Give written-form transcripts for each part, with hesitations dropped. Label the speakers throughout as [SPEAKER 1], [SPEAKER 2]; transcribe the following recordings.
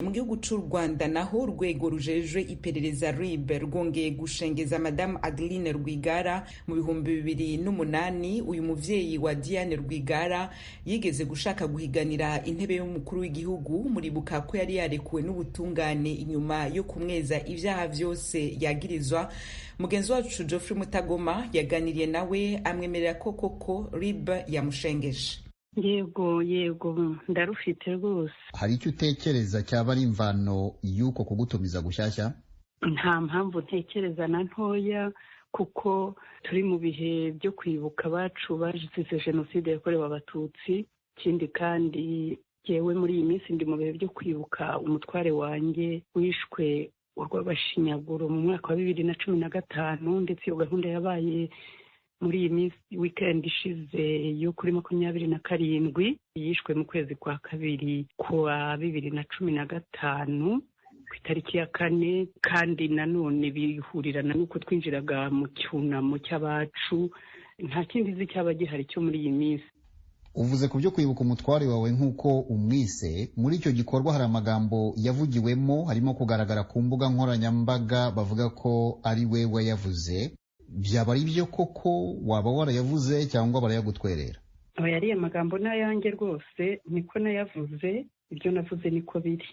[SPEAKER 1] Mu gihugu c'u Rwanda naho urwego rujejwe iperereza RIB rwongeye gushengeza Madame Adeline Rwigara mu 2008. Uyu muvyeyi wa Diane Rwigara yigeze gushaka guhiganira intebe y'umukuru w'igihugu, muribuka ko yari yarekuwe n'ubutungane inyuma yo kumweza ivyaha vyose yagirizwa. Mugenzi wacu Geoffrey Mutagoma yaganiriye nawe amwemerera ko koko RIB yamushengeje.
[SPEAKER 2] Yego ndarufite rwose.
[SPEAKER 3] Hari icyo utekereza cyaba ari imvano y'uko kugutumiza gushyashya?
[SPEAKER 2] Nta mpamvu ntekereza na ntoya, kuko turi mu bihe byo kwibuka abacu bazize jenoside yakorewe abatutsi. Ikindi kandi yewe muri iyi minsi ndi mu bihe byo kwibuka umutware wanjye wishwe urw'abashinyaguro mu mwaka wa 2015, ndetse iyo gahunda yabaye muri iyi minsi weekend ishize yo kuri 27 yishwe mu kwezi kwa kabiri kwa 2015 ku itariki ya 4, kandi nanone bihurirana nuko twinjiraga mu cyunamo cy'abacu. Nta kindi zi cyaba gihari cyo muri iyi minsi.
[SPEAKER 3] Uvuze ku byo kwibuka umutware wawe nk'uko umwise, muri icyo gikorwa hari amagambo yavugiwemo, harimo kugaragara ku mbuga nkoranyambaga bavuga ko ari we wayavuze. Byaba ari byo koko waba warayavuze cyangwa barayagutwerera?
[SPEAKER 2] Yari amagambo n'ayanjye rwose, niko nayavuze, ibyo navuze niko biri.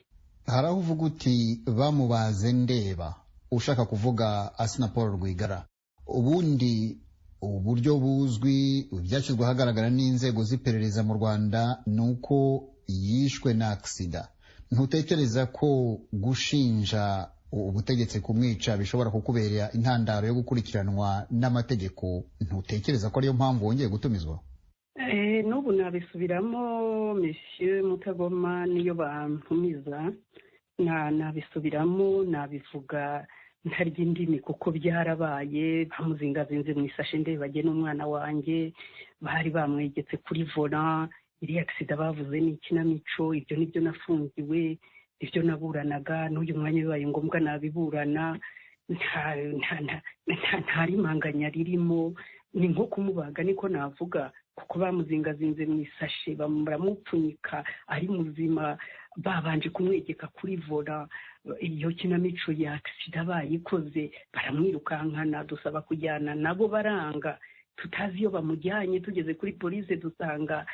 [SPEAKER 3] Hari aho uvuga uti bamubaze ndeba, ushaka kuvuga Asina Paul Rwigara. Ubundi uburyo buzwi byashyizwe ahagaragara n'inzego z'iperereza mu Rwanda nuko yishwe na aksida. Ntutekereza ko gushinja ubutegetsi kumwica bishobora kukubera intandaro yo gukurikiranwa n'amategeko? Ntutekereza ko ariyo mpamvu wongeye gutumizwa?
[SPEAKER 2] N'ubu nabisubiramo Monsieur Mutagoma, niyo bantumiza nabisubiramo, nabivuga ntarya indimi, kuko byarabaye. Bamuzingazinze mu isashe ndebage n'umwana wanjye, bari bamwegetse kuri volant. Iri aksida bavuze ni ikinamico, ibyo nibyo nafungiwe, ibyo naburanaga. N'uyu mwanya bibaye ngombwa nabiburana. nta rimanganya ririmo, ni nko kumubaga niko navuga, kuko bamuzingazinze mu isashe baramupfunyika ari muzima, babanje kumwegeka kuri vola. Iyo kinamico ya aksida bayikoze, baramwirukankana, dusaba kujyana nabo baranga, tutazi iyo bamujyanye. Tugeze kuri polisi dusanga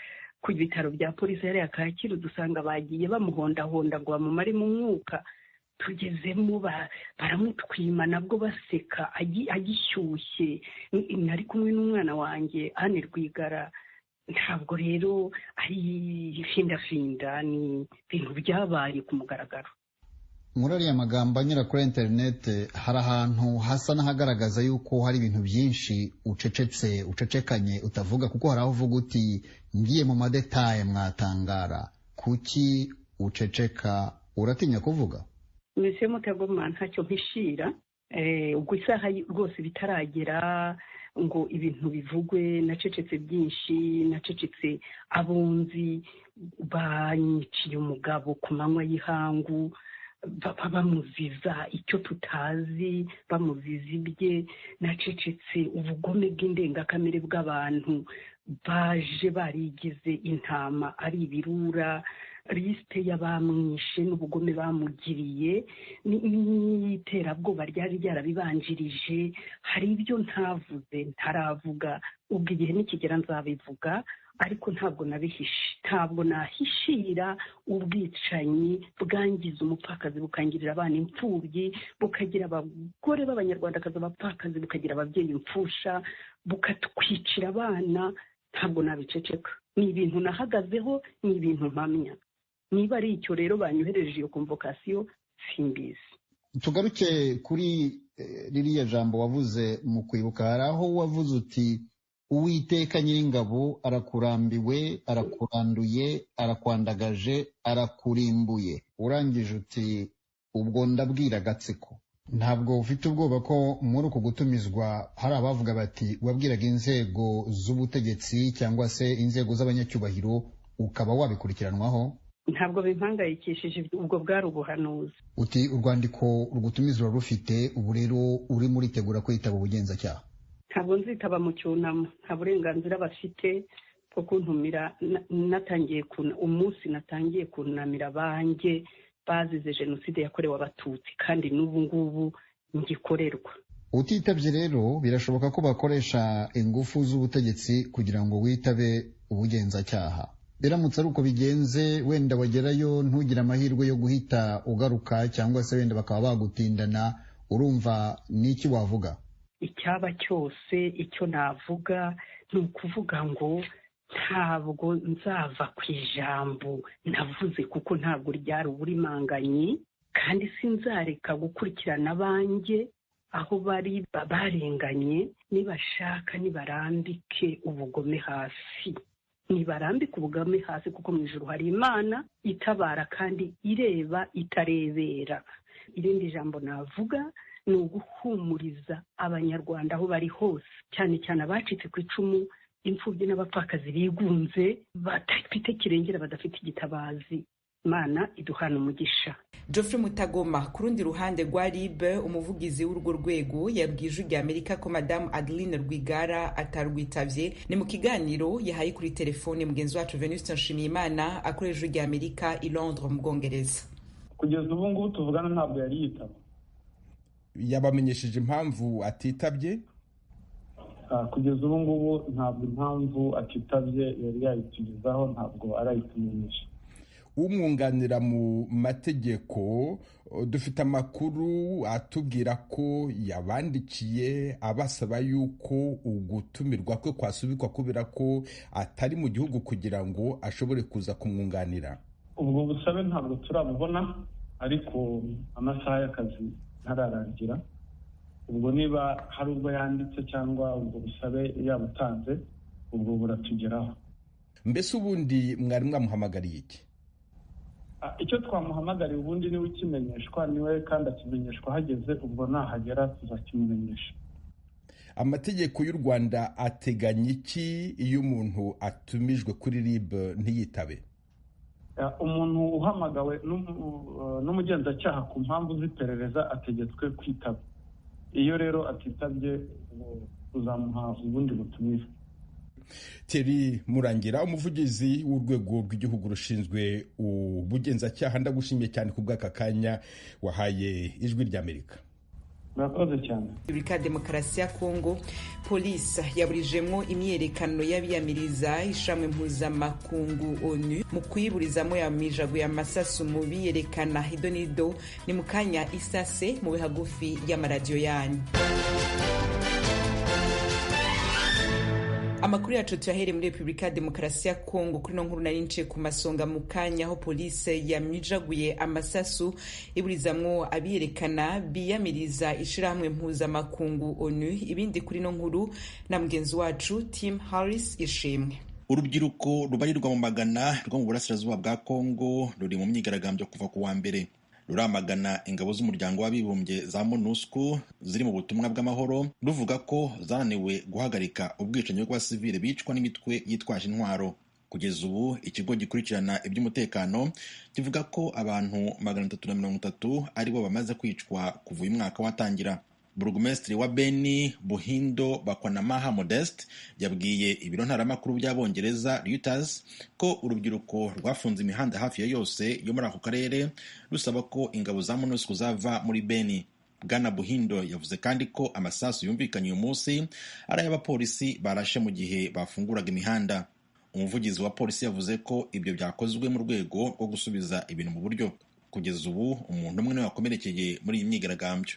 [SPEAKER 2] ku bitaro bya polisi yari Kacyiru, dusanga bagiye bamuhondahonda ngo bamumare mu mwuka. Tugezemo baramutwima, nabwo baseka agishyushye. Nari kumwe n'umwana wanjye Anne Rwigara. Ntabwo rero ari findafinda, ni ibintu byabaye ku mugaragaro.
[SPEAKER 3] Muri ariya magambo anyura kuri internet hari ahantu hasa n'ahagaragaza yuko hari ibintu byinshi ucecekanye utavuga, kuko hari aho uvuga uti ngiye mu madetaye mwatangara. Kuki uceceka? Uratinya kuvuga?
[SPEAKER 2] Monsieur Mutagoma, ntacyo mpishira. Ubwo isaha rwose bitaragera ngo ibintu bivugwe, nacecetse byinshi. Nacecetse abunzi banyiciye umugabo ku manywa y'ihangu, bamuziza icyo tutazi, bamuziza ibye. Nacecetse ubugome bw'indengakamere bw'abantu baje barigize intama ari ibirura. Liste y'abamwishe n'ubugome bamugiriye n'iterabwoba ryari ryarabibanjirije. Hari ibyo ntavuze, ntaravuga. Ubwo igihe nikigera nzabivuga, ariko ntabwo nabihishe. Ntabwo nahishira ubwicanyi bwangiza umupfakazi, bukangirira abana imfubyi, bukagira abagore b'abanyarwandakazi abapfakazi, bukagira ababyeyi imfusha, bukatwicira abana. Ntabwo nabiceceka. Ni ibintu nahagazeho, ni ibintu mpamya. Niba ari icyo rero banyohereje iyo convocation, simbizi.
[SPEAKER 3] Tugaruke kuri ririya jambo wavuze mu kwibuka. Hari aho wavuze uti Uwiteka Nyiringabo arakurambiwe, arakuranduye, arakwandagaje, arakurimbuye. Urangije uti ubwo ndabwira agatsiko. Ntabwo ufite ubwoba ko muri uko gutumizwa hari abavuga bati wabwiraga inzego z'ubutegetsi cyangwa se inzego z'abanyacyubahiro ukaba wabikurikiranwaho?
[SPEAKER 2] Ntabwo bimpangayikishije, ubwo bwari ubuhanuzi.
[SPEAKER 3] Uti urwandiko rugutumizwa rufite, ubu rero uri muritegura kwitaba ubugenzacyaha?
[SPEAKER 2] Ntabwo nzitaba mu cyunamo, nta burenganzira bafite bwo kuntumira. Umunsi natangiye kunamira banjye bazize jenoside yakorewe abatutsi kandi n'ubu ngubu ngikorerwa.
[SPEAKER 3] Utitabye rero birashoboka ko bakoresha ingufu z'ubutegetsi kugira ngo witabe ubugenzacyaha. Biramutse ari uko bigenze, wenda wagerayo ntugire amahirwe yo guhita ugaruka, cyangwa se wenda bakaba bagutindana, urumva n'iki wavuga?
[SPEAKER 2] Icyaba cyose icyo navuga ni ukuvuga ngo ntabwo nzava ku ijambo navuze, kuko ntabwo ryari uburimanganye, kandi sinzareka gukurikirana abanjye aho bari barenganye. Nibashaka nibarambike ubugome hasi, nibarambike ubugome hasi, kuko mu ijuru hari Imana itabara kandi ireba itarebera. Irindi jambo navuga ni uguhumuriza abanyarwanda aho bari hose, cyane cyane abacitse ku icumu, imfubyi n'abapfakazi bigunze, badafite kirengera, badafite igitabazi. Imana iduhana umugisha.
[SPEAKER 1] Geoffrey Mutagoma ku rundi ruhande rwa RIB, umuvugizi w'urwo rwego yabwiye Ijwi ry'Amerika ko Madame Adeline Rwigara atarwitavye. Ni mu kiganiro yahaye kuri telefone mugenzi wacu Venuste Nshimiyimana akorera Ijwi ry'Amerika i Londres mu Bwongereza.
[SPEAKER 4] Kugeza ubu ngubu tuvugana ntabwo yari yitaba.
[SPEAKER 5] Yabamenyesheje impamvu atitabye?
[SPEAKER 4] Kugeza ubu ngubu ntabwo impamvu atitabye yari yayitugezaho, ntabwo arayitumenyesha.
[SPEAKER 5] Umwunganira mu mategeko dufite amakuru atubwira ko yabandikiye abasaba yuko ugutumirwa kwe kwasubikwa kubera ko atari mu gihugu kugira ngo ashobore kuza kumwunganira.
[SPEAKER 4] Ubwo busabe ntabwo turabubona, ariko amasaha y'akazi ntararangira. Ubwo niba hari ubwo yanditse cyangwa ubwo busabe yabutanze, ubwo buratugeraho.
[SPEAKER 5] Mbese ubundi mwari mwamuhamagariye iki?
[SPEAKER 4] Icyo twamuhamagariye ubundi niwe ukimenyeshwa, niwe kandi akimenyeshwa hageze, ubwo nahagera tuzakimumenyesha.
[SPEAKER 5] Amategeko y'u Rwanda ateganya iki iyo umuntu atumijwe kuri RIB ntiyitabe?
[SPEAKER 4] Umuntu uhamagawe n'umugenzacyaha ku mpamvu z'iperereza ategetswe kwitaba. Iyo rero atitabye, uzamuha ubundi butumire.
[SPEAKER 5] Thierry Murangira, umuvugizi w'urwego rw'igihugu rushinzwe ubugenzacyaha, ndagushimiye cyane ku bw'aka kanya wahaye Ijwi ry'Amerika.
[SPEAKER 4] Murakoze cyane.
[SPEAKER 1] Repubulika ya Demokarasi ya Kongo, polisi yaburijemwo imyerekano y'abiyamiriza ishamwe mpuzamakungu ONU mu kuyiburizamo yamijaguye amasasu mu biyerekana. Idonido ni mu kanya isase mu bihagufi y'amaradiyo yanyu. Amakuru yacu tuyahere muri Repubulika ya Demokarasi ya Kongo. Kuri no nkuru nari nce ku masonga mu kanya aho polisi yamijaguye amasasu iburizamwo abiyerekana biyamiriza ishirahamwe mpuzamakungu ONU. Ibindi kuri no nkuru na mugenzi wacu Tim Harris Ishimwe.
[SPEAKER 6] Urubyiruko rubarirwa mu magana rwo mu burasirazuba bwa Kongo ruri mu myigaragambyo kuva ku wa mbere. Ruramagana ingabo z'umuryango w'abibumbye za MONUSCO ziri mu butumwa bw'amahoro, ruvuga ko zananiwe guhagarika ubwicanyi bw'abasivile bicwa n'imitwe yitwaje intwaro. Kugeza ubu ikigo gikurikirana iby'umutekano kivuga ko abantu 330 aribo bamaze kwicwa kuva uyu mwaka watangira. Burugumesitiri wa Beni Buhindo Bakwanamaha Modeste yabwiye ibiro ntaramakuru by'Abongereza Reuters ko urubyiruko rwafunze imihanda hafi ya yose yo muri ako karere rusaba ko ingabo za MONUSCO zava muri Beni. Bwana Buhindo yavuze kandi ko amasasu yumvikanye uyu munsi ari ay'abapolisi barashe mu gihe bafunguraga imihanda. Umuvugizi wa polisi yavuze ko ibyo byakozwe mu rwego rwo gusubiza ibintu mu buryo. Kugeza ubu umuntu umwe niwe wakomerekeye muri iyi myigaragambyo.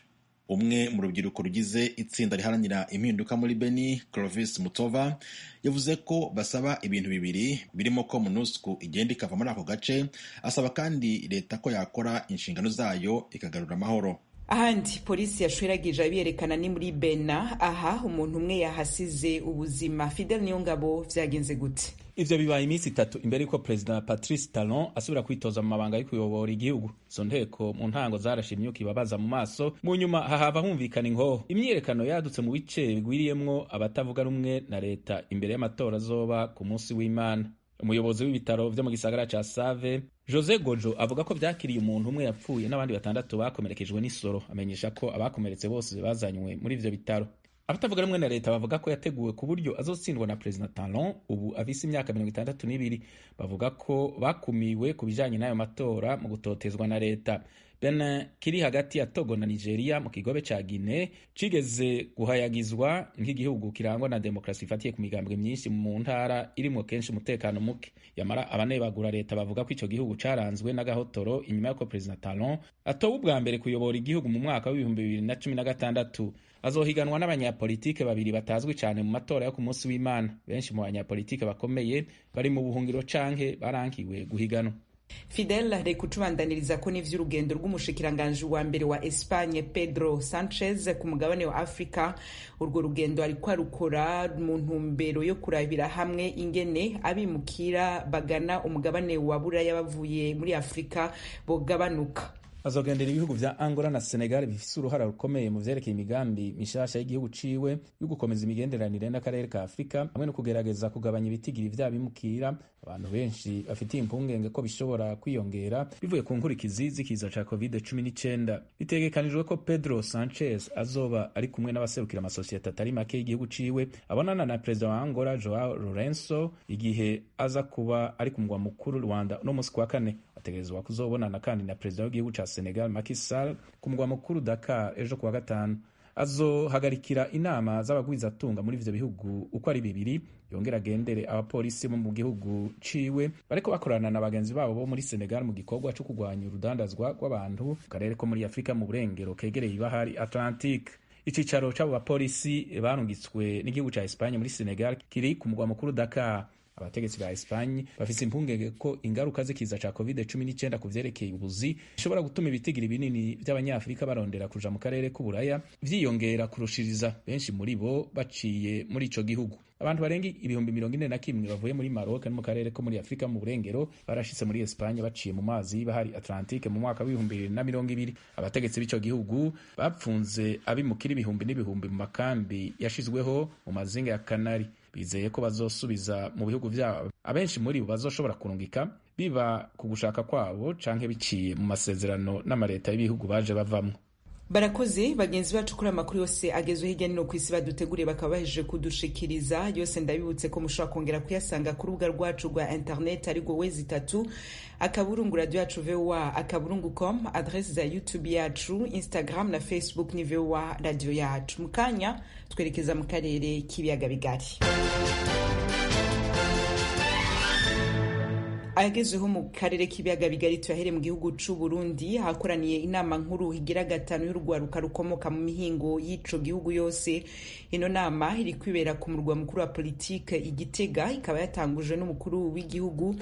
[SPEAKER 6] Umwe mu rubyiruko rugize itsinda riharanira impinduka muri Beni, Clovis Mutova, yavuze ko basaba ibintu bibiri birimo ko MONUSCO igenda ikava muri ako gace, asaba kandi leta ko yakora inshingano zayo ikagarura amahoro.
[SPEAKER 1] Ahandi polisi yashwiragije abiyerekana ni muri Bena, aha umuntu umwe yahasize ubuzima. Fidel Niyongabo, vyagenze gute?
[SPEAKER 7] Ivyo bibaye iminsi 3 imbere ko President Patrice Talon asubira kwitoza mu mabanga yo kuyobora igihugu. Izo nteko mu ntango zarashe imyuka ibabaza mu maso, mu nyuma hahava humvikana inkoho. Imyiyerekano yadutse mu bice bigwiriyemwo abatavuga rumwe na leta imbere y'amatora azoba ku munsi w'Imana. Umuyobozi w'ibitaro vyo mu gisagara ca Save, Jose Gojo, avuga ko vyakiriye umuntu umwe yapfuye n'abandi 6 bakomerekejwe n'isoro. Amenyesha ko abakomeretse bose bazanywe muri ivyo bitaro. abatavuga rumwe na leta bavuga ko yateguwe ku buryo azotsindwa na Perezida Talon ubu afise imyaka 62. Bavuga ko bakumiwe ku bijanye n'ayo matora mu gutotezwa na leta. Benin kiri hagati ya Togo na Nigeria mu kigobe ca Guinea cigeze guhayagizwa nk'igihugu kirangwa na demokrasi ifatiye ku migambwe myinshi mu ntara irimwo kenshi umutekano muke. Yamara abanebagura leta bavuga ko ico gihugu caranzwe n'agahotoro inyuma y'uko Perezida Talon atowe ubwa mbere kuyobora igihugu mu mwaka wa 2016. Azohiganwa n'abanyapolitike babiri batazwi cyane mu matora yo ku munsi w'Imana. Benshi mu banyapolitike bakomeye bari mu buhungiro canke barankiwe guhiganwa.
[SPEAKER 1] Fidel reka utubandaniriza ko n'ivy'urugendo rw'umushikiranganje wa mbere wa Espagne Pedro Sanchez ku mugabane wa Afrika. Urwo rugendo ariko arukora mu ntumbero yo kurabira hamwe ingene abimukira bagana umugabane wa Buraya bavuye muri Afrika bogabanuka.
[SPEAKER 7] Azogendera ibihugu vya Angola na Senegal bifise uruhara rukomeye mu vyerekeye imigambi mishasha y'igihugu ciwe yo gukomeza imigenderanire n'akarere ka Afrika hamwe no kugerageza kugabanya ibitigiri vy'abimukira. Abantu benshi bafitiye impungenge ko bishobora kwiyongera bivuye ku nkurikizi z'ikiza ca COVID-19. Bitegekanijwe ko Pedro Sanchez azoba ari kumwe n'abaserukira amasosiyete atari make y'igihugu ciwe, abonana na Perezida wa Angola Joao Lourenço igihe aza kuba ari ku mugwa mukuru Rwanda no musi kwa kane. Ategerezwa kuzobonana kandi na Perezida w'igihugu ca Senegal Macky Sall ku mugwa mukuru Dakar ejo kuwa gatanu. Azohagarikira inama z'abagwizatunga muri ivyo bihugu uko ari bibiri, yongera agendere abapolisi bo mu gihugu ciwe bariko bakorana na bagenzi babo bo muri Senegal mu gikorwa cyo kugwanya urudandazwa rw'abantu mu karere ko muri Afrika mu burengero kegereye ibahari Atlantique. Icicaro c'abo bapolisi barungitswe n'igihugu ca Espagne muri Senegal kiri ku mugwa mukuru Dakar. Abategetsi ba Espagne bafise impungenge ko ingaruka z'ikiza ca COVID-19 ku vyerekeye ubuzi bishobora gutuma ibitigiri binini vy'abanyafrika barondera kuja mu karere k'uburaya vyiyongera kurushiriza, benshi muri bo baciye muri ico gihugu. Abantu barenga 41,000 bavuye muri Maroc no mu karere ko muri Afrika mu burengero barashitse muri Espagne baciye mu mazi y'ibahari Atlantique mu mwaka wa 2020. Abategetsi b'ico gihugu bapfunze abimukira ibihumbi n'ibihumbi mu makambi yashizweho mu mazinga ya Canary. Bizeye ko bazosubiza mu bihugu vyabo. Abenshi muri bo bazoshobora kurungika biba ku gushaka kwabo canke biciye mu masezerano n'amareta y'ibihugu baje bavamwo.
[SPEAKER 1] Barakoze bagenzi bacu kuri amakuru yose agezwe hirya no kwisi baduteguriye bakaba bahejeje kudushikiriza. Yose ndabibutse ko mushobora kongera kuyasanga ku rubuga rwacu rwa internet ari go wezi3 akaburungu radio yacu VOA akaburungu.com, adresse za YouTube yacu, Instagram na Facebook ni VOA radio yacu. Mukanya twerekeza mu karere k'ibiyaga bigari. Agezeho mu karere k'ibiyaga bigari tuyahere mu gihugu c'u Burundi hakoraniye inama nkuru higira gatanu y'urugwaruka rukomoka mu mihingo y'ico gihugu yose. Ino nama iri kwibera ku murwa mukuru wa Politike Igitega, ikaba yatangujwe n'umukuru w'igihugu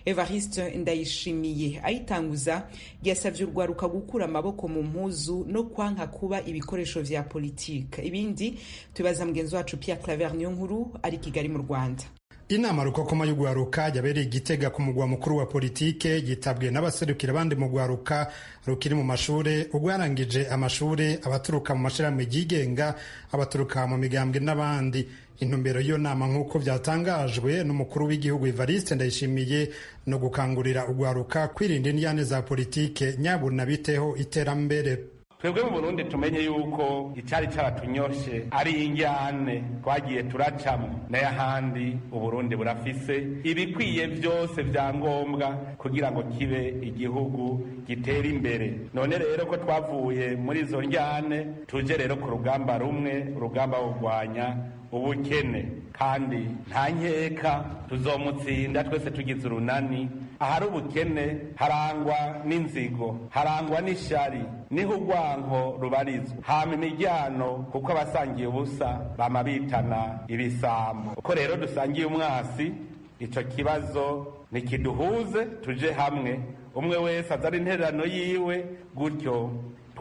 [SPEAKER 1] Evariste Ndayishimiye. Ayitanguza yasavye urugwaruka gukura amaboko mu mpuzu no kwanka kuba ibikoresho vya politike. Ibindi tubaza mugenzi wacu Pierre Claver Niyonkuru ari Kigali mu Rwanda.
[SPEAKER 8] Inama rukokoma y'ugwaruka yabereye Igitega ku mugwa mukuru wa Politike yitabwe n'abaserukira abandi mu gwaruka rukiri mu mashure, ugwarangije amashure, abaturuka mu mashirahamwe yigenga, abaturuka mu migambwe n'abandi. Intumbero yo nama nk'uko vyatangajwe n'umukuru w'igihugu Evariste Ndayishimiye no gukangurira ugwaruka kwirinda indyane za politike nyabuna biteho iterambere.
[SPEAKER 9] Twebwe mu Burundi tumenye yuko icari caratunyoshe ari injyane twagiye turacamo n'ahandi. Uburundi burafise ibikwiye byose vya ngombwa kugira ngo kibe igihugu gitera imbere. None rero ko twavuye muri izo njyane tuje rero ku rugamba rumwe, urugamba rugwanya ubukene, kandi nta nkeka tuzomutsinda twese tugize urunani. Ahari ubukene harangwa n'inzigo, harangwa n'ishari, niho urwanko rubarizwa, hama imiryango kuko abasangiye ubusa bama bitana ibisambo. Uko rero dusangiye umwasi, ico kibazo nikiduhuze, tuje hamwe, umwe wese azana intererano yiwe, gutyo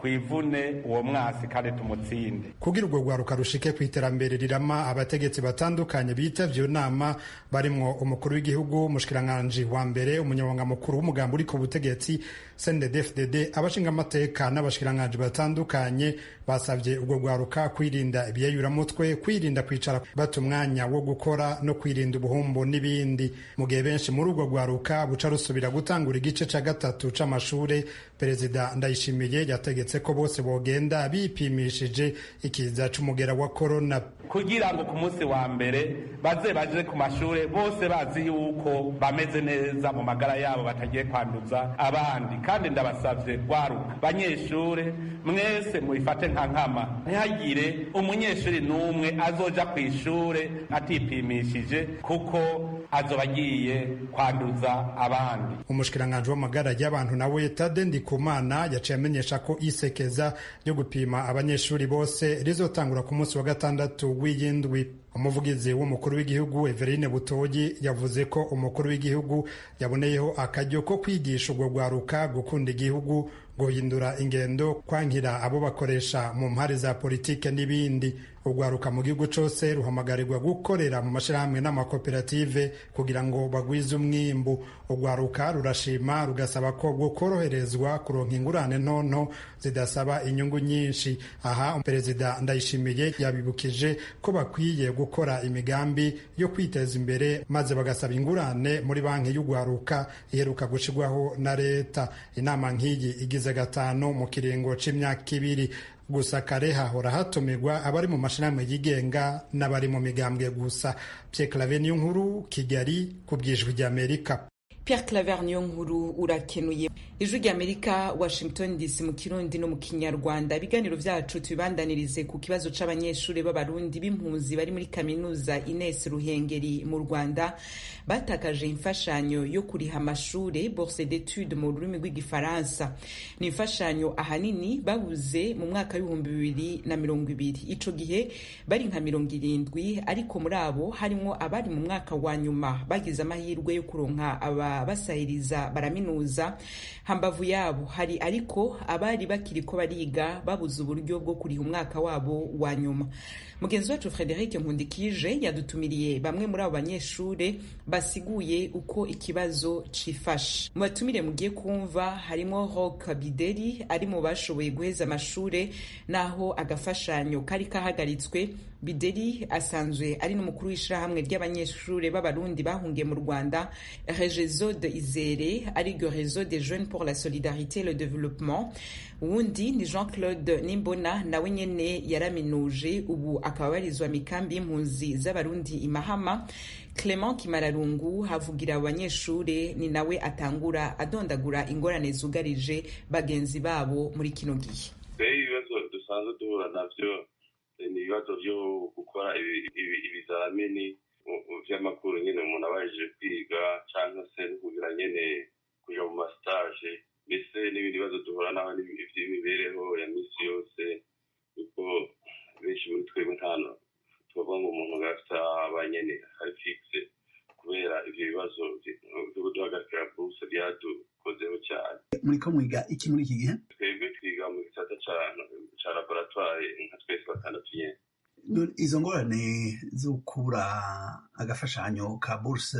[SPEAKER 9] twivune uwo mwasi kandi tumutsinde.
[SPEAKER 8] Kugira urwo rwaruka rushike kw'iterambere rirama, abategetsi batandukanye bitavye nama barimwo umukuru w'igihugu, umushikiranganje wa mbere, umunyamabanga mukuru w'umugambi uri ku butegetsi CNDD-FDD, abashinga amateka n'abashikiranganje batandukanye basavye urwo rwaruka kwirinda ibiyayuramutwe, kwirinda kwicara bata umwanya wo gukora no kwirinda ubuhumbu n'ibindi. Mu gihe benshi muri urwo rwaruka buca rusubira gutangura igice ca gatatu c'amashure, Perezida Ndayishimiye yategetse ko bose bogenda bipimishije ikiza c'umugera wa corona
[SPEAKER 9] kugira ngo ku munsi wa mbere baje ku mashure bose bazi yuko bameze neza mu magara yabo batagiye kwanduza abandi. Kandi ndabasavye gwaruka banyeshure mwese mubifate nka nkama, ntihagire umunyeshuri n'umwe azoja kw'ishure atipimishije kuko azoba agiye kwanduza abandi.
[SPEAKER 8] Umushikiranganji w'amagara y'abantu nawe Tade Ndikumana yaciye amenyesha ko isekeza ryo gupima abanyeshuri bose rizotangura ku munsi wa gatandatu w'iyindwi. Umuvugizi w'umukuru w'igihugu Everine Butoyi yavuze ko umukuru w'igihugu yaboneyeho akaryo ko kwigisha urwo rwaruka gukunda igihugu, guhindura ingendo, kwankira abo bakoresha mu mpari za politike n'ibindi. Urwaruka mu gihugu cose ruhamagarirwa gukorera mu mashirahamwe n'amakoperative kugira ngo bagwize umwimbu. Urwaruka rurashima rugasaba ko bwokoroherezwa kuronka ingurane ntonto zidasaba inyungu nyinshi. Aha Perezida Ndayishimiye yabibukije ko bakwiye gukora imigambi yo kwiteza imbere maze bagasaba ingurane muri banki y'urwaruka iheruka gushirwaho na leta. Inama nk'iyi igize gatanu mu kiringo c'imyaka 2. Gusa kare hahora hatumirwa abari mu mashirahamwe yigenga n'abari mu migambwe gusa. Pierre Claver Niyonkuru, Kigali, ku bw'Ijwi ry'Amerika.
[SPEAKER 1] Pierre Claver Niyonkuru urakenuye. Ijwi ry'Amerika, Washington DC mu Kirundi no mu Kinyarwanda. Ibiganiro vyacu tubibandanirize ku kibazo c'abanyeshuri b'abarundi b'impunzi bari muri kaminuza Ines Ruhengeri mu Rwanda batakaje imfashanyo yo kuriha amashure, bourse d'études mu rurimi rw'igifaransa. Ni imfashanyo ahanini babuze mu mwaka w'2020. Ico gihe bari nka 70, ariko muri abo harimo abari mu mwaka wa nyuma bagize amahirwe yo kuronka abasahiriza baraminuza. Hambavu yabo hari ariko abari bakiriko bariga babuze uburyo bwo kuriha umwaka wabo wa nyuma. Mugenzi wacu Frederic Nkundikije yadutumiriye bamwe muri abo banyeshure basiguye uko ikibazo cifashe. Mu batumire mugiye kumva harimo Rock Bideri ari mu bashoboye guheza amashure naho agafashanyo kari kahagaritswe. Bideri asanzwe ari n'umukuru w'ishirahamwe ry'abanyeshure b'abarundi bahungiye mu Rwanda, Réseau de Izere ari ryo Réseau des Jeunes pour la Solidarité et le Développement. Uwundi ni Jean-Claude Nimbona nawe nyene yaraminuje ubu akaba barizwa mikambi y'impunzi z'abarundi Imahama. Clement Kimararungu havugira abanyeshure ni nawe atangura adondagura ingorane zugarije bagenzi babo muri kino gihe.
[SPEAKER 10] Ibibazo dusanzwe duhura navyo ni ibibazo byo gukora ibizamini vy'amakuru nyene umuntu abajije kwiga canke se kugira nyene kuja mu mastage, mbese n'ibindi bibazo duhura naho vy'imibereho ya misi yose, kuko benshi muri twebwe ntano tuvuga ngo umuntu gafite abanyene hari fixe kubera ivyo bibazo vyo guhagarikira bourse byadukozeho cyane.
[SPEAKER 11] Muriko mwiga iki muri iki gihe?
[SPEAKER 10] Twebwe twiga mu gisata ca laboratoire nka twese batandatu nyene.
[SPEAKER 11] Izo ngorane zo kubura agafashanyo ka bourse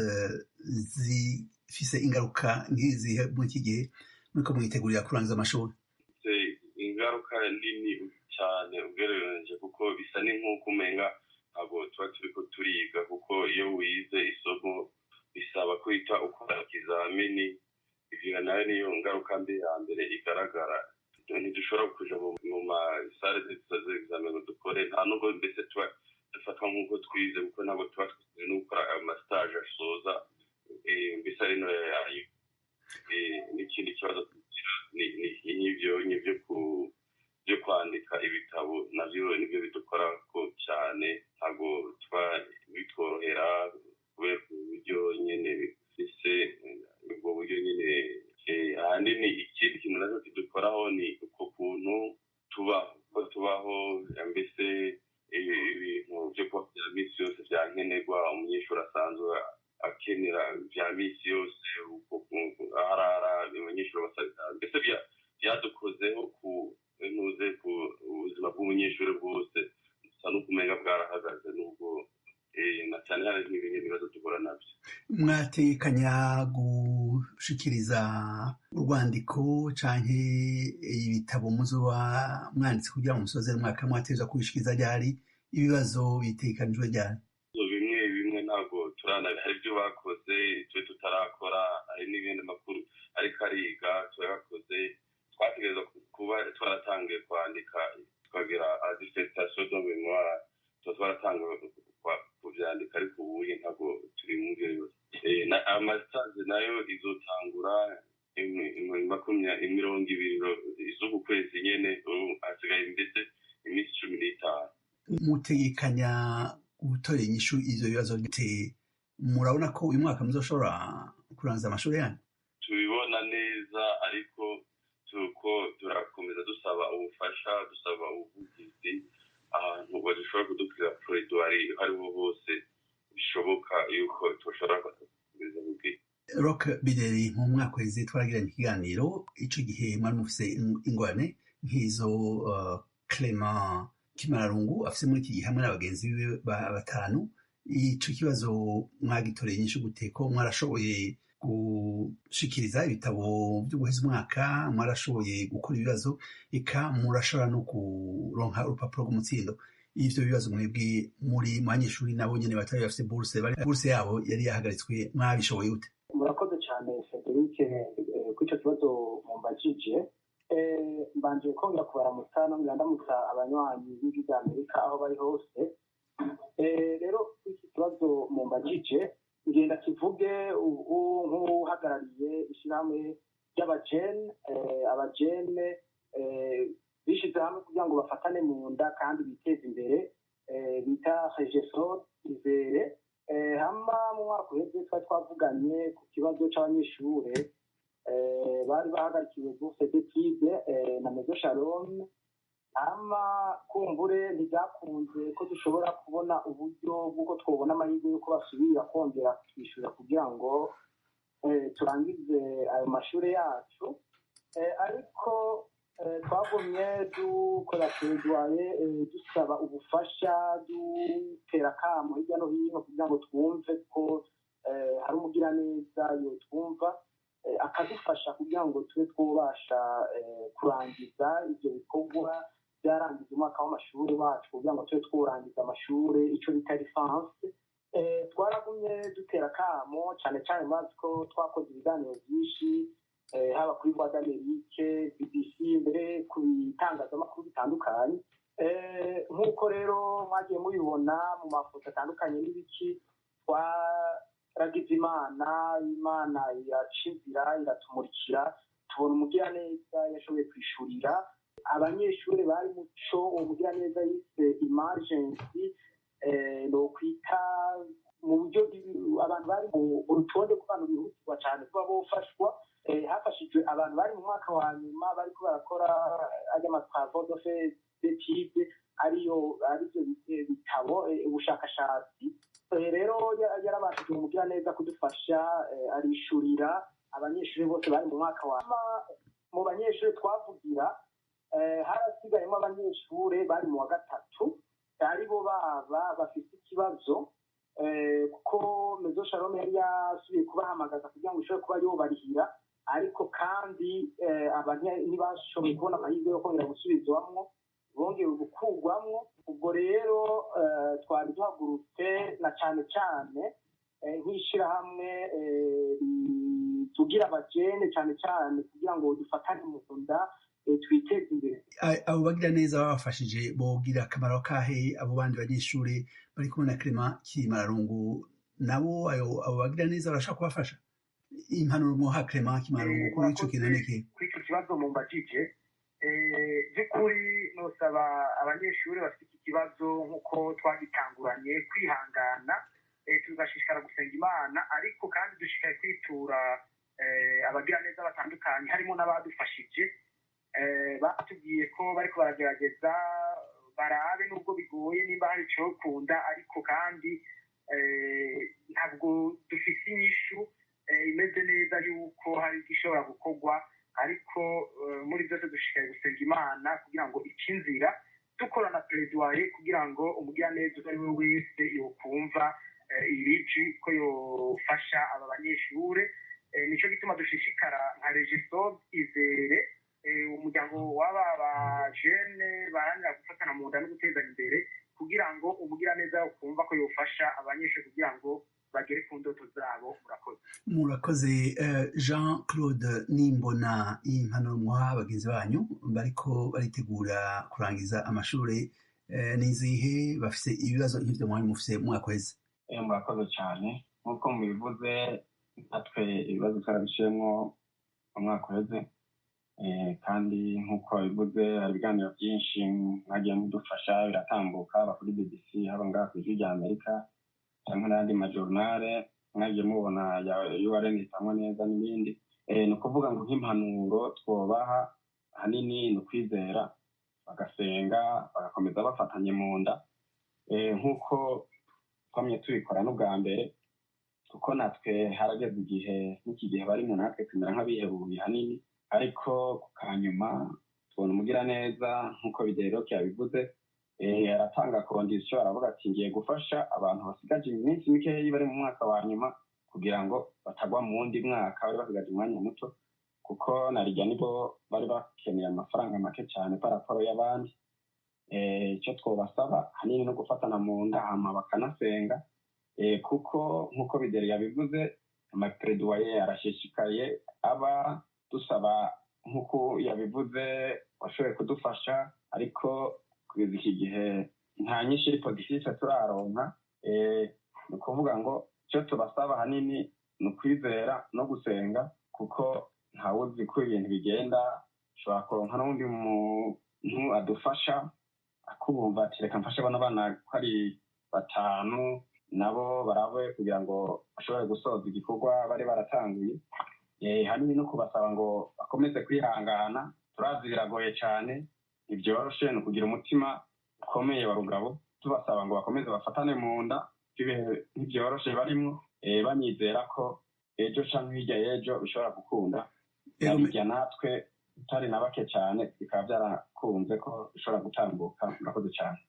[SPEAKER 11] zifise ingaruka nk'izihe muri iki gihe muriko mwitegurira kurangiza amashuri?
[SPEAKER 10] Ingaruka nini cyane ugereranije, kuko bisa ni nk'uko umenga ntabwo tuba turiko turiga, kuko iyo wize isomo bisaba kwita ukora ikizamini. Ivyo nayo niyo ngaruka mbi ya mbere igaragara. Ntidushobora kuja mu masare z'examen dukore, nta nubwo mbese tuba dufatwa nk'uko twize, kuko ntabwo tuba twize no gukora amastage asoza. Mbese ari no n'ikindi kibazo n'ivyo byo kwandika ibitabo navyo nibyo bidukora ko cyane, ntabwo tuba bitworohera kubera uburyo nyene bise ubwo buryo nyene. Ahandi ni ikindi kintu nacyo kidukoraho ni uko kuntu tubaho, mbese ibintu byo kuba bya misi yose vyankenerwa umunyeshuri asanzwe akenera vya misi yose, arara abanyeshuri basabita, mbese byadukozeho ntuze ku ubuzima bw'umunyeshuri bwose gusa no kumenga bwarahagaze, nubwo na cyane hari n'ibindi bibazo duhura nabyo.
[SPEAKER 11] Mwatekanya gushikiriza urwandiko canke ibitabo muzoba mwanditse kugira ngo musoze umwaka mwateza kubishikiriza ryari? Ibibazo bitekanijwe ryari?
[SPEAKER 10] Bimwe ntabwo hari ibyo bakoze twe tutarakora, hari n'ibindi makuru ariko ariga turakoze. kuba twaratangiye kwandika twagira dissertation de mémoire twaratangiye kubyandika ariko ubu ntabwo turi mu byo yose amasaje nayo izotangura 20 z'uku kwezi nyene hasigaye mbese iminsi 15.
[SPEAKER 11] mutegekanya gutorera inyishu ivyo bibazo bite? Murabona ko uyu mwaka muzoshobora kurangiza amashuri yanyu?
[SPEAKER 10] Tubibona neza ariko turakomeza dusaba ubufasha, dusaba ubuvugizi ahantu badushobora kudukira plaidoirie hariho hose bishoboka yuko tushobora kugereza mu gihe.
[SPEAKER 11] Rock Bideri, mu mwaka weze twaragiranye ikiganiro, ico gihe mwari mufise ingorane nk'izo Clement Kimararungu afise muri iki gihe hamwe n'abagenzi biwe batanu. Ico kibazo mwagitoreye inyishu gute? Ko mwarashoboye gushikiriza ibitabo byo guheza umwaka, mwarashoboye gukora ibibazo, eka murashobora no kuronka urupapuro rw'umutsindo. Ivyo bibazo mwebwe muri abanyeshuri nabo nyene batari bafise bourse yabo yari yahagaritswe, mwabishoboye gute?
[SPEAKER 12] Murakoze cyane Frederic kuri ico kibazo mumbajije. Mbanje kongera kubaramutsa no ndamutsa abanywanyi b'ijwi rya Amerika aho bari hose. Rero iki kibazo mumbajije ngenda kivuge nk'uhagarariye ishyirahamwe ry'abajene bishize hamwe kugira ngo bafatane mu nda kandi biteze imbere, bita regesor izere. Hama mu mwaka uheze twari twavuganye ku kibazo c'abanyeshure bari bahagarikiwe bourse d'étude na Mezo Shalom. Hama kumbure ntibyakunze ko dushobora kubona uburyo bw'uko twobona amahirwe y'uko basubira kongera kutwishyura kugira ngo turangize ayo mashure yacu, ariko twagumye dukora plaidoyer dusaba ubufasha, dutera akamo hirya no hino kugira ngo twumve ko hari umugiraneza yotwumva akadufasha kugira ngo tube twobasha kurangiza ivyo bikorwa byarangiza umwaka w'amashuri wacu kugira ngo tube tworangiza amashuri ico bita lisansi. Twaragumye dutera akamo cyane cyane mazi ko twakoze ibiganiro byinshi haba kuri Voix d'Amerique, BBC, mbere ku bitangazamakuru bitandukanye. Nk'uko rero mwagiye mubibona mu mafoto atandukanye n'ibiki, twaragize imana iracizira iratumurikira, tubona umugiraneza yashoboye kwishurira abanyeshuri bari muco. uwo mugiraneza yise emergency no kwita mu buryo abantu bari mu rutonde rw'abantu bihutirwa cyane kuba bofashwa. Hafashijwe abantu bari mu mwaka wa nyuma bariko barakora travaux d'étude arivyo bitabo ubushakashatsi. Rero yarabashije umugiraneza kudufasha, arishurira abanyeshuri bose bari mu mwaka wa mu banyeshuri twavugira harasigayemo abanyeshuri bari mu wa gatatu ari bo bafite ikibazo, kuko Mezo Shalom yari yasubiye kubahamagaza kugira ngo ishobore kuba yobarihira, ariko kandi abantu ntibashoboye kubona amahirwe yo kongera gusubizwamwo, bongeye gukurwamwo. Ubwo rero twari duhagurutse na cyane cyane nk'ishyirahamwe tugira abajene cyane cyane kugira ngo dufatane mu nda twiteze imbere.
[SPEAKER 11] Abo bagira neza babafashije bogira akamaro kahe? Abo bandi banyeshuri bari kumwe na Clement Kimararungu nabo abo bagira neza barashaka kubafasha? Impanuro muha Clement Kimararungu kuri ico kintu niki?
[SPEAKER 12] Kuri ico kibazo mumbajije by'ukuri nosaba abanyeshuri bafite iki kibazo nk'uko twagitanguranye kwihangana, tugashishikara gusenga Imana, ariko kandi dushikaye kwitura abagira neza batandukanye harimo n'abadufashije. Batubwiye ko bariko baragerageza barabe nubwo bigoye nimba hari ico kunda, ariko kandi ntabwo dufite inyishu imeze neza yuko hari igishobora gukorwa, ariko muri byose dushikaye gusenga Imana kugira ngo icinzira dukorana plaidoyer kugira ngo umugiraneza uwo ari we wese yokumva ibiji ko yofasha aba banyeshure. Nico gituma dushishikara nka regesor izere, umuryango w'aba bajene baharanira gufatana mu nda no gutezanya imbere, kugira ngo umugiraneza yokumva ko yofasha abanyeshuri kugira ngo bagere ku ndoto zabo.
[SPEAKER 11] Murakoze. Jean Claude Nimbona, impanuro muha bagenzi banyu bariko baritegura kurangiza amashuri nizihe, bafise ibibazo nk'ivyo mwari mufise mwakweze?
[SPEAKER 13] Murakoze cyane, nk'uko mubivuze natwe ibibazo twarabiciyemwo umwaka uheze, kandi nk'uko bivuze hari ibiganiro byinshi mwagiye mudufasha biratambuka, haba kuri BBC, haba ngaha ku ijwi rya Amerika cyangwa n'andi majornale mwagiye mubona yuwarengetamwo neza n'ibindi. Ni ukuvuga ngo nk'impanuro twobaha ahanini ni ukwizera, bagasenga, bagakomeza bafatanye mu nda, nk'uko twamye tubikora n'ubwa mbere, kuko natwe harageze igihe n'iki gihe bari mu natwe tumera nk'abihebuye hanini, ariko ku kanyuma tubona umugira neza nk'uko Bideroke yabivuze, aratanga kondisiyo, aravuga ati ngiye gufasha abantu basigaje iminsi mikeyi bari mu mwaka wa nyuma kugira ngo batagwa mu wundi mwaka bari basigaje umwanya muto, kuko narijya nibo bari bakeneye amafaranga make cyane paraporo y'abandi. Icyo twobasaba hanini no gufatana mu nda hama bakanasenga, kuko nk'uko Bideri yabivuze amapereduwaye arashishikaye aba dusaba nk'uko yabivuze washoboye kudufasha, ariko kugeza iki gihe nta nyinshi positive turaronka. Ni ukuvuga ngo icyo tubasaba hanini ni ukwizera no gusenga, kuko ntawuzi ko ibintu bigenda, ushobora kuronka n'undi muntu adufasha akubumva ati reka mfashe bano bana ko ari 5 nabo barabe kugira ngo bashobore gusoza igikorwa bari baratanguye. Hanini no kubasaba ngo bakomeze kwihangana, turazi biragoye cyane, ntibyoroshe, ni ukugira umutima ukomeye wa rugabo, tubasaba ngo bakomeze bafatane mu nda, ntibyoroshe barimo, banyizera ko ejo canke hirya y'ejo bishobora gukunda, nabirya natwe utari na bake cyane bikaba byarakunze ko bishobora gutambuka. Murakoze cyane.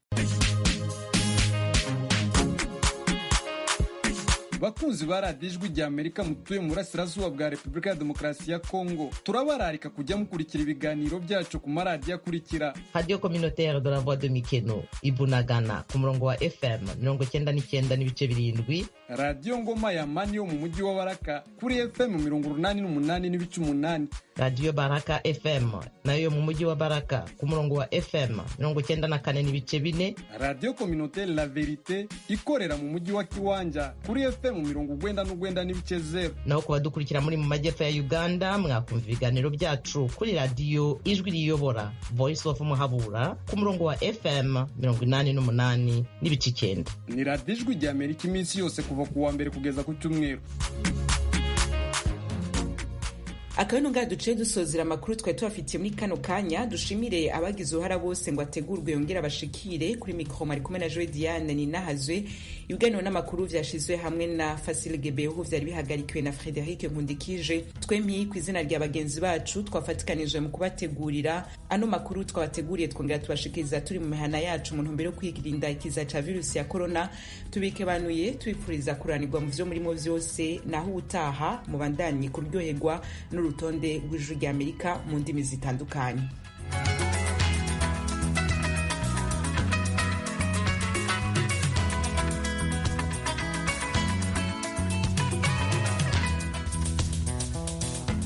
[SPEAKER 14] bakunzi ba radiyo ijwi rya Amerika mutuye mu burasirazuba bwa Repubulika ya Demokarasi ya Kongo, turabararika kujya mukurikira ibiganiro byacu ku maradiyo akurikira: Radio Communautaire de la Voix de Mikeno Ibunagana ku murongo wa FM 99.7, Radio Ngoma ya Mani yo mu mujyi wa Baraka kuri FM 88.8, Radio Baraka FM nayo mu mujyi wa Baraka ku murongo wa FM 94.4, Radio Communautaire La Verite ikorera mu mujyi wa Kiwanja kuri FM 99.0. Naho kuba dukurikira muri mu majyepfo ya Uganda, mwakumva ibiganiro byacu kuri Radio Ijwi Riyobora Voice of Muhabura ku murongo wa FM 88.9. Ni Radio Ijwi rya Amerika iminsi yose kuva ku wa mbere kugeza ku cyumweru.
[SPEAKER 1] Akabino nga duce dusozera amakuru twari tubafitiye muri kano kanya. Dushimire abagize uruhara bose ngo ategurwe yongera bashikire. Kuri mikro mari kumwe na Joy Diane Ninahazwe. Ibiganiro n'amakuru vyashizwe hamwe na Facile Gebeho vyari bihagarikiwe na Frederic Nkundikije. Twempi ku izina rya bagenzi bacu twafatikanije mu kubategurira ano makuru twabateguriye, twongera tubashikiriza turi mu mihana yacu mu ntumbero yo kwirinda ikiza ca virusi ya corona. Tubike banuye tubipfuriza kuranirwa mu vyo murimo vyose, naho utaha mubandanye kuryoherwa n'urutonde rw'Ijwi rya Amerika mu ndimi zitandukanye.